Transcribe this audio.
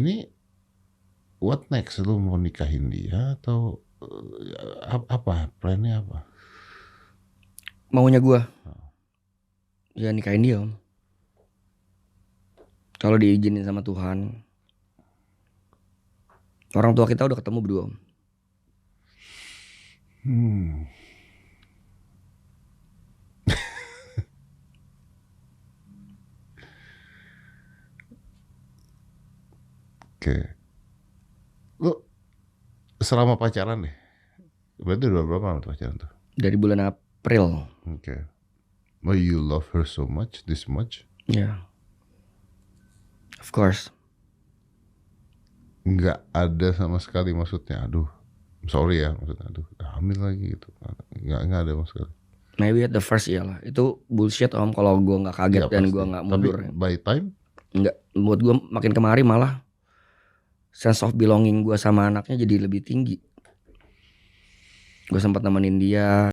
Ini what next? Lu mau nikahin dia atau apa? Plannya apa? Maunya gue ya nikahin dia om. Kalau diizinin sama Tuhan. Orang tua kita udah ketemu berdua om. Oke. Lu selama pacaran deh. Berarti udah berapa lama pacaran tuh? Dari bulan April. Oke. Oh, you love her so much, this much? Ya. Of course. Nggak ada sama sekali maksudnya, aduh, sorry ya, maksudnya, aduh, hamil lagi gitu. Nggak ada sama sekali. Maybe at the first iyalah. Itu bullshit om kalau gue gak kaget Ya, dan pasti. gue gak mundur. Tapi by time? Enggak. Buat gue makin kemari malah sense of belonging gue sama anaknya jadi lebih tinggi. Gue sempat nemenin dia.